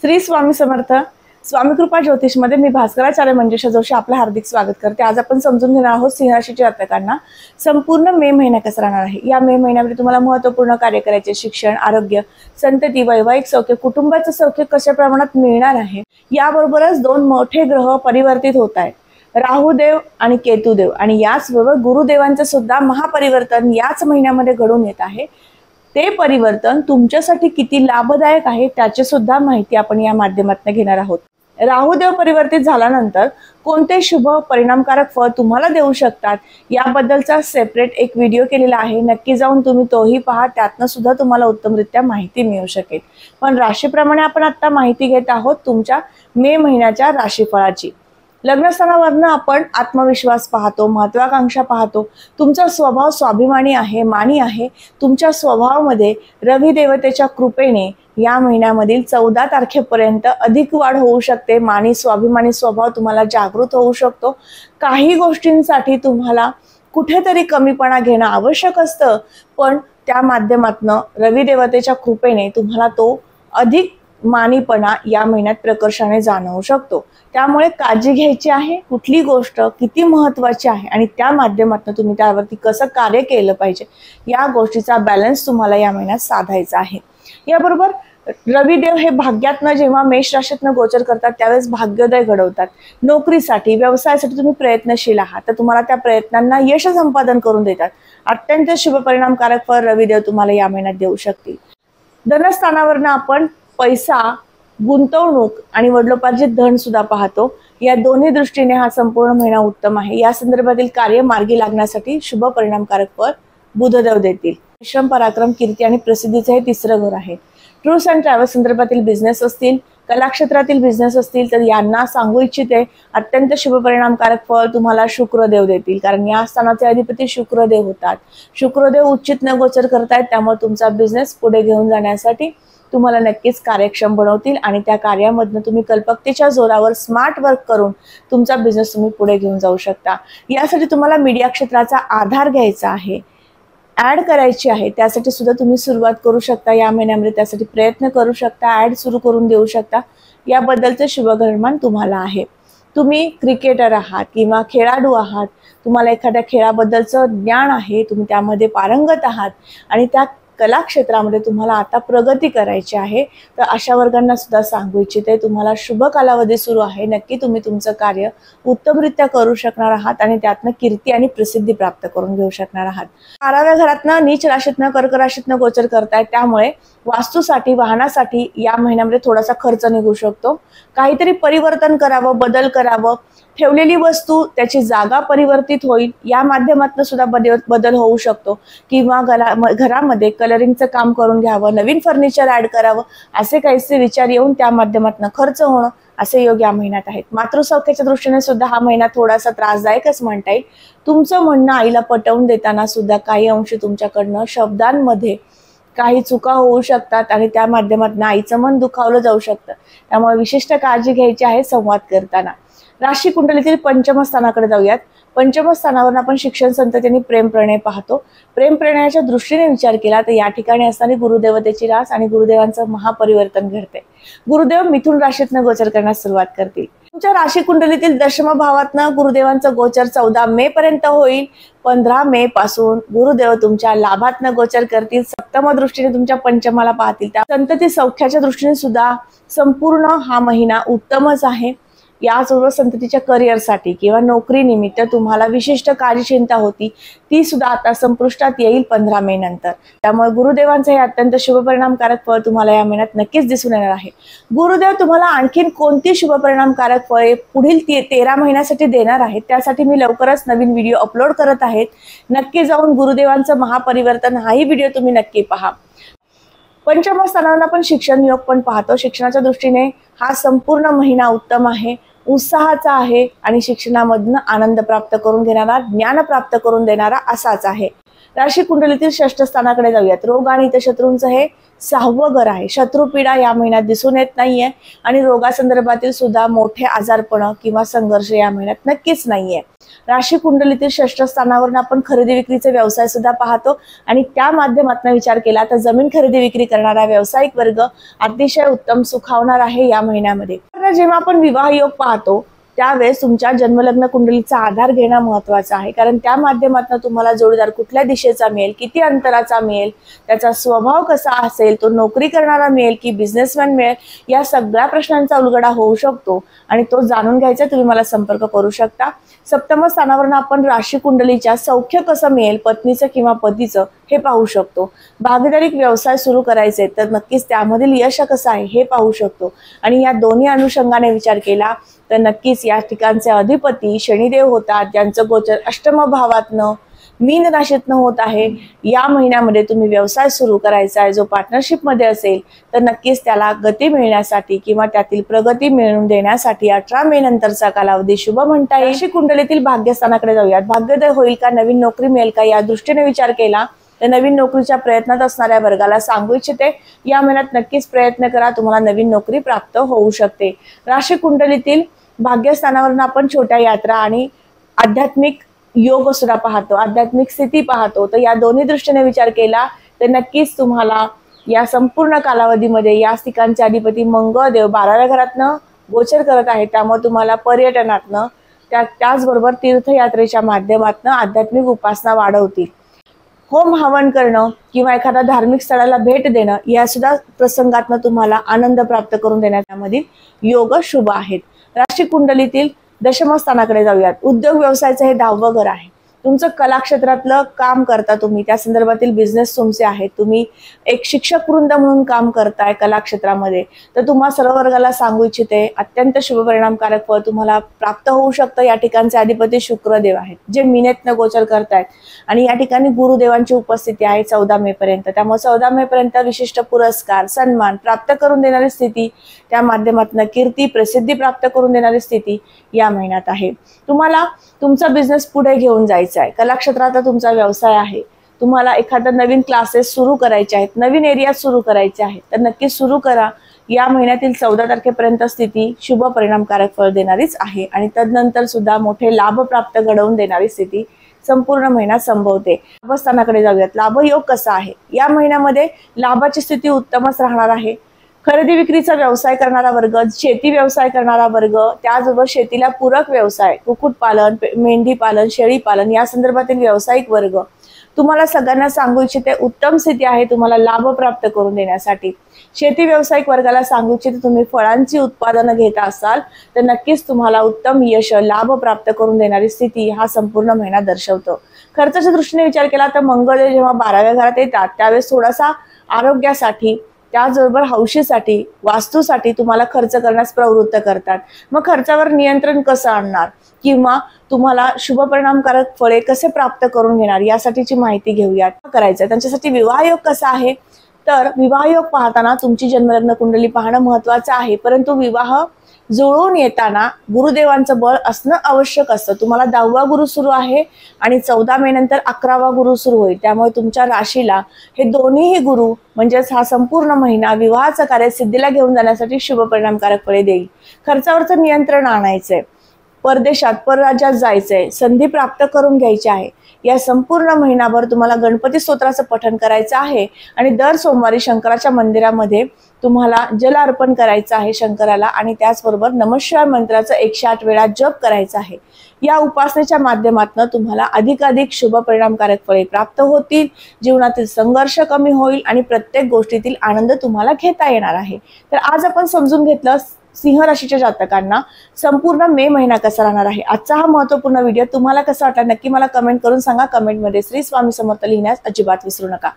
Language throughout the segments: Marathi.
श्री स्वामी समर्थ. स्वामी कृपा ज्योतिष मध्ये मी भास्कराचार्य मंजुषा जोशी आपलं हार्दिक स्वागत करते. आज आपण समजून घेणार आहोत सिंह राशीच्या जातकांना संपूर्ण मे महिना कसा राहणार आहे. या मे महिन्यामध्ये तुम्हाला महत्त्वपूर्ण कार्य करायचे, शिक्षण, आरोग्य, संतती, वैवाहिक सौख्य, कुटुंबाचं सौख्य कशा प्रमाणात मिळणार आहे. याबरोबरच दोन मोठे ग्रह परिवर्तित होत आहेत, राहुदेव आणि केतुदेव, आणि याचबरोबर गुरुदेवांचं सुद्धा महापरिवर्तन याच महिन्यामध्ये घडून येत आहे. ते परिवर्तन तुमच्यासाठी किती लाभदायक आहे त्याची सुद्धा माहिती आपण या माध्यमातून घेणार आहोत. राहुदेव परिवर्तित झाल्यानंतर कोणते शुभ परिणामकारक फळ तुम्हाला देऊ शकतात याबद्दलचा सेपरेट एक व्हिडिओ केलेला आहे. नक्की जाऊन तुम्ही तोही पहा, त्यातनं सुद्धा तुम्हाला उत्तमरित्या माहिती मिळू शकेल. पण राशीप्रमाणे आपण आता माहिती घेत आहोत तुमच्या मे महिन्याच्या राशीफळाची. लग्नस्थानावरनं आपण आत्मविश्वास पाहतो, महत्वाकांक्षा पाहतो. तुमचा स्वभाव स्वाभिमानी आहे, मानी आहे. तुमच्या स्वभावामध्ये रवी देवतेच्या कृपेने या महिन्यामधील 14 तारखेपर्यंत अधिक वाढ होऊ शकते. मानी स्वाभिमानी स्वभाव तुम्हाला जागृत होऊ शकतो. काही गोष्टींसाठी तुम्हाला कुठेतरी कमीपणा घेणं आवश्यक असतं, पण त्या माध्यमातून रवी देवतेच्या कृपेने तुम्हाला तो अधिक मानीपणा या महिन्यात प्रकर्षाने जाणवू शकतो. त्यामुळे काळजी घ्यायची आहे, कुठली गोष्ट किती महत्त्वाची आहे आणि त्या माध्यमातून तुम्ही त्यावरती कसं कार्य केलं पाहिजे या गोष्टीचा बॅलन्स तुम्हाला या महिन्यात साधायचा आहे. याबरोबर रविदेव हे भाग्यातनं जेव्हा मेष राशीतनं गोचर करतात त्यावेळेस भाग्योदय घडवतात. नोकरीसाठी, व्यवसायासाठी तुम्ही प्रयत्नशील आहात तर तुम्हाला त्या प्रयत्नांना यश संपादन करून देतात. अत्यंत शुभ परिणामकारक फळ रविदेव तुम्हाला या महिन्यात देऊ शकतील. धनस्थानावरनं आपण पैसा, गुंतवणूक आणि वडिलोपार्जित धन सुद्धा पाहतो. या दोन्ही दृष्टीने हा संपूर्ण महिना उत्तम आहे. या संदर्भातील कार्य मार्गी लागण्यासाठी शुभ परिणामकारक फळ बुधदेव देतील. श्रम, पराक्रम, कीर्ती आणि प्रसिद्धीचे हे तिसरं घर आहे. टूर्स अँड ट्रॅव्हल्स संदर्भातील बिझनेस असतील, कला क्षेत्रातील बिझनेस असतील तर यांना सांगू इच्छिते अत्यंत शुभ परिणामकारक फळ तुम्हाला शुक्रदेव देतील. कारण या स्थानाचे अधिपती शुक्रदेव होतात. शुक्रदेव उच्चित न गोचर करतायत, त्यामुळे तुमचा बिझनेस पुढे घेऊन जाण्यासाठी तुम्हाला नक्कीच कार्यक्षम बनवतील आणि त्या कार्यामधनं तुम्ही कल्पकतेच्या जोरावर स्मार्ट वर्क करून तुमचा बिझनेस तुम्ही पुढे घेऊन जाऊ शकता. यासाठी तुम्हाला मीडिया क्षेत्राचा आधार घ्यायचा आहे, ऍड करायची आहे. त्यासाठी सुद्धा तुम्ही सुरुवात करू शकता. या महिन्यामध्ये त्यासाठी प्रयत्न करू शकता, ऍड सुरू करून देऊ शकता. याबद्दलचे शुभगणमान तुम्हाला आहे. तुम्ही क्रिकेटर आहात किंवा खेळाडू आहात, तुम्हाला एखाद्या खेळाबद्दलचं ज्ञान आहे, तुम्ही त्यामध्ये पारंगत आहात आणि त्या कला क्षेत्रामध्ये तुम्हाला आता प्रगती करायची आहे तर अशा वर्गांना सुद्धा सांगू इच्छिते तुम्हाला शुभ कालावधी सुरू आहे. नक्की तुम्ही तुमचं कार्य उत्तमरित्या करू शकणार आहात आणि त्यातनं कीर्ती आणि प्रसिद्धी प्राप्त करून घेऊ शकणार आहात. 12व्या घरातनं नीच राशीतनं कर्क राशीतनं गोचर करतायत, त्यामुळे वास्तूसाठी, वाहनासाठी या महिन्यामध्ये थोडासा खर्च निघू शकतो. काहीतरी परिवर्तन करावं, बदल करावं, ठेवलेली वस्तू त्याची जागा परिवर्तित होईल या माध्यमातून सुद्धा बदल होऊ शकतो. किंवा घरामध्ये कलरिंगचं काम करून घ्यावं, नवीन फर्निचर ऍड करावं, असे काहीसे विचार येऊन त्या माध्यमातून खर्च होणं असे योग या महिन्यात आहेत. मातृसौख्याच्या दृष्टीने सुद्धा हा महिना थोडासा त्रासदायकच म्हणता येईल. तुमचं म्हणणं आईला पटवून देताना सुद्धा काही अंशी तुमच्याकडनं शब्दांमध्ये काही चुका होऊ शकतात आणि त्या माध्यमातून आईचं मन दुखावलं जाऊ शकतं. त्यामुळे विशिष्ट काळजी घ्यायची आहे संवाद करताना. राशी कुंडलीतील पंचम स्थानाकडे जाऊयात. पंचम स्थानावर आपण शिक्षण, संतती आणि प्रेम प्रणय पाहतो. प्रेम प्रणयाच्या दृष्टीने विचार केला तर या ठिकाणी असणारी गुरुदेवतेची रास आणि गुरुदेवांचं महापरिवर्तन घडते. गुरुदेव मिथुन राशीतनं गोचर करण्यास सुरुवात करतील. तुमच्या राशी कुंडलीतील दशम भावातनं गुरुदेवांचं गोचर 14 मे पर्यंत होईल. 15 मे पासून गुरुदेव तुमच्या लाभातनं गोचर करतील. सप्तम दृष्टीने तुमच्या पंचमाला पाहतील. त्या संतती सौख्याच्या दृष्टीने सुद्धा संपूर्ण हा महिना उत्तमच आहे. याचबरोबर संततीच्या करिअरसाठी किंवा नोकरी निमित्त तुम्हाला विशिष्ट कार्यचिंता होती ती सुद्धा आता संपुष्टात येईल 15 मे नंतर. त्यामुळे गुरुदेवांचं हे अत्यंत शुभ परिणामकारक फळ तुम्हाला या महिन्यात नक्कीच दिसून येणार आहे. गुरुदेव तुम्हाला आणखीन कोणती शुभ परिणामकारक फळे पुढील 13 महिन्यासाठी देणार आहेत त्यासाठी मी लवकरच नवीन व्हिडिओ अपलोड करत आहेत. नक्की जाऊन गुरुदेवांचं महापरिवर्तन हाही व्हिडिओ तुम्ही नक्की पहा. पंचम स्थानावर आपण शिक्षण योग पण पाहतो. शिक्षणाच्या दृष्टीने हा संपूर्ण महिना उत्तम आहे, उत्साहाचा आहे आणि शिक्षणामधून आनंद प्राप्त करून घेणारा, ज्ञान प्राप्त करून देणारा असाच आहे. राशी कुंडलीतील षष्ठ स्थानाकडे जाऊयात. रोग आणि शत्रूंचं हे 6वं घर आहे. शत्रुपीडा या महिन्यात दिसून येत नाहीये आणि रोगासंदर्भातील सुद्धा मोठे आजारपण किंवा संघर्ष या महिन्यात नक्कीच नाहीये. राशी कुंडलीतील षष्ठ स्थानावरून आपण खरेदी विक्रीचे व्यवसाय सुद्धा पाहतो आणि त्या माध्यमातून विचार केला तर जमीन खरेदी विक्री करणारा व्यावसायिक वर्ग अतिशय उत्तम सुखावणार आहे या महिन्यामध्ये. जेव्हा आपण विवाह योग पाहतो त्यावेळेस तुमच्या जन्मलग्न कुंडलीचा आधार घेणं महत्त्वाचं आहे, कारण त्या माध्यमातून तुम्हाला जोडीदार कुठल्या दिशेचा मिळेल, किती अंतराचा मिळेल, त्याचा स्वभाव कसा असेल, तो नोकरी करणारा मिळेल की बिझनेसमॅन मिळेल, या सगळ्या प्रश्नांचा उलगडा होऊ शकतो आणि तो जाणून घ्यायचा तुम्ही मला संपर्क करू शकता. सप्तम स्थानावरून आपण राशी कुंडलीच्या सौख्य कसं मिळेल, पत्नीचं किंवा पतीचं हे पाहू शकतो. भागीदारीक व्यवसाय सुरू करायचे तर नक्कीच त्यामधील यश कसं आहे हे पाहू शकतो आणि या दोन्ही अनुषंगाने विचार केला तर नक्कीच या ठिकाणचे अधिपती शनिदेव होतात, ज्यांचं गोचर अष्टम भावातनं मीन राशीतनं होत आहे. या महिन्यामध्ये तुम्ही व्यवसाय सुरू करायचा आहे, जो पार्टनरशिप मध्ये असेल तर नक्कीच त्याला गती मिळण्यासाठी किंवा त्यातील प्रगती मिळवून देण्यासाठी 18 मे नंतरचा कालावधी शुभ म्हणता येईल. राशी कुंडलीतील भाग्यस्थानाकडे जाऊयात. भाग्योदय होईल का, नवीन नोकरी मिळेल का, या दृष्टीने विचार केला तर नवीन नोकरीच्या प्रयत्नात असणाऱ्या वर्गाला सांगू इच्छिते या महिन्यात नक्कीच प्रयत्न करा, तुम्हाला नवीन नोकरी प्राप्त होऊ शकते. राशी कुंडलीतील भाग्यस्थानावरून आपण छोट्या यात्रा आणि आध्यात्मिक योग सुद्धा पाहतो, आध्यात्मिक स्थिती पाहतो. तर या दोन्ही दृष्टीने विचार केला तर नक्कीच तुम्हाला या संपूर्ण कालावधीमध्ये या ठिकाणचे अधिपती मंगळदेव 12व्या घरातनं गोचर करत आहे, त्यामुळे तुम्हाला पर्यटनातनं त्याचबरोबर तीर्थयात्रेच्या माध्यमातून आध्यात्मिक उपासना वाढवतील. होम हवन करणं किंवा एखाद्या धार्मिक स्थळाला भेट देणं या सुद्धा प्रसंगातनं तुम्हाला आनंद प्राप्त करून देण्यामध्ये योग शुभ आहेत. राशी कुंडलीतील दशम स्थानाकडे जाऊयात. उद्योग व्यवसायाचं हे 10वं घर आहे. तुमचं कला क्षेत्रातलं काम करता तुम्ही, त्या संदर्भातील बिझनेस तुमचे आहेत, तुम्ही एक शिक्षक वृंद म्हणून काम करताय कला क्षेत्रामध्ये, तर तुम्हा सर्व वर्गाला सांगू इच्छिते अत्यंत शुभ परिणामकारक फळ तुम्हाला प्राप्त होऊ शकतं. या ठिकाणचे अधिपती शुक्रदेव आहेत, जे मीनेतनं गोचर करतायत आणि या ठिकाणी गुरुदेवांची उपस्थिती आहे 14 मे पर्यंत. त्यामुळे 14 मे पर्यंत विशिष्ट पुरस्कार सन्मान प्राप्त करून देणारी स्थिती, त्या माध्यमातून कीर्ती प्रसिद्धी प्राप्त करून देणारी स्थिती या महिन्यात आहे. तुम्हाला तुमचा बिझनेस पुढे घेऊन जायचा आहे, कला क्षेत्रात तुमचा व्यवसाय आहे, तुम्हाला एखादा नवीन क्लासेस सुरू करायचे आहेत, नवीन एरिया सुरू करायचे आहेत तर नक्की सुरू करा. या महिन्यातील 14 तारखेपर्यंत स्थिती शुभ परिणामकारक फळ देणारीच आहे आणि तदनंतर सुद्धा मोठे लाभ प्राप्त घडवून देणारी स्थिती संपूर्ण महिना संभवते. लाभस्थानाकडे जाऊयात. लाभयोग कसा आहे या महिन्यामध्ये? लाभाची स्थिती उत्तमच राहणार आहे. खरेदी विक्रीचा व्यवसाय करणारा वर्ग, शेती व्यवसाय करणारा वर्ग, त्याचबरोबर शेतीला पूरक व्यवसाय, कुक्कुटपालन, मेंढी पालन, शेळी पालन या संदर्भातील व्यावसायिक वर्ग, तुम्हाला सगळ्यांना सांगू इच्छिते उत्तम स्थिती आहे तुम्हाला लाभ प्राप्त करून देण्यासाठी. शेती व्यावसायिक वर्गाला सांगू इच्छिते तुम्ही फळांची उत्पादनं घेत असाल तर नक्कीच तुम्हाला उत्तम यश लाभ प्राप्त करून देणारी स्थिती हा संपूर्ण महिना दर्शवतो. खर्चाच्या दृष्टीने विचार केला तर मंगळदेव जेव्हा 12व्या घरात येतात त्यावेळेस थोडासा आरोग्यासाठी, त्याचबरोबर हौशीसाठी, वास्तूसाठी तुम्हाला खर्च करण्यास प्रवृत्त करतात. मग खर्चावर नियंत्रण कसं आणणार किंवा तुम्हाला शुभ परिणामकारक फळे कसे प्राप्त करून घेणार यासाठीची माहिती घेऊयात. करायचं त्यांच्यासाठी विवाहयोग कसा आहे तर विवाहयोग पाहताना तुमची जन्मलग्न कुंडली पाहणं महत्त्वाचं आहे, परंतु विवाह जुळून येताना गुरुदेवांचं बळ असणं आवश्यक असतं. तुम्हाला 10वा गुरु सुरू आहे आणि 14 मे नंतर 11वा गुरु सुरू होईल, त्यामुळे तुमच्या राशीला हे दोन्हीही गुरु म्हणजेच हा संपूर्ण महिना विवाहाचं कार्य सिद्धीला घेऊन जाण्यासाठी शुभ परिणामकारक फळे देईल. खर्चावरचं नियंत्रण आणायचंय, परदेशात परराज्यात जायचंय, संधी प्राप्त करून घ्यायची आहे. या संपूर्ण महिनाभर तुम्हाला गणपती स्तोत्राचं पठण करायचं आहे आणि दर सोमवारी शंकराच्या मंदिरामध्ये तुम्हाला जल अर्पण करायचं आहे शंकराला आणि त्याचबरोबर नमःशिवाय मंत्राचं 108 वेळा जप करायचा आहे. या उपासनेच्या माध्यमातून तुम्हाला अधिकाधिक शुभ परिणामकारक फळे प्राप्त होतील, जीवनातील संघर्ष कमी होईल आणि प्रत्येक गोष्टीतील आनंद तुम्हाला घेता येणार आहे. तर आज आपण समजून घेतलं सिंह राशीच्या जातकांना संपूर्ण मे महिना कसा राहणार आहे. आजचा हा महत्त्वपूर्ण व्हिडिओ तुम्हाला कसा वाटला नक्की मला कमेंट करून सांगा. कमेंटमध्ये श्री स्वामी समर्थ लिहिण्यास अजिबात विसरू नका.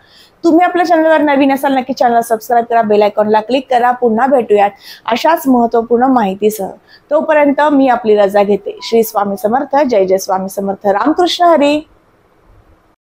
तुम्ही आपल्या चॅनलवर नवीन असाल नक्की चॅनल सबस्क्राईब करा, बेल आयकॉनला क्लिक करा. पुन्हा भेटूयात अशाच महत्त्वपूर्ण माहितीसह. तोपर्यंत मी आपली रजा घेते. श्री स्वामी समर्थ. जय जय स्वामी समर्थ. रामकृष्ण हरी.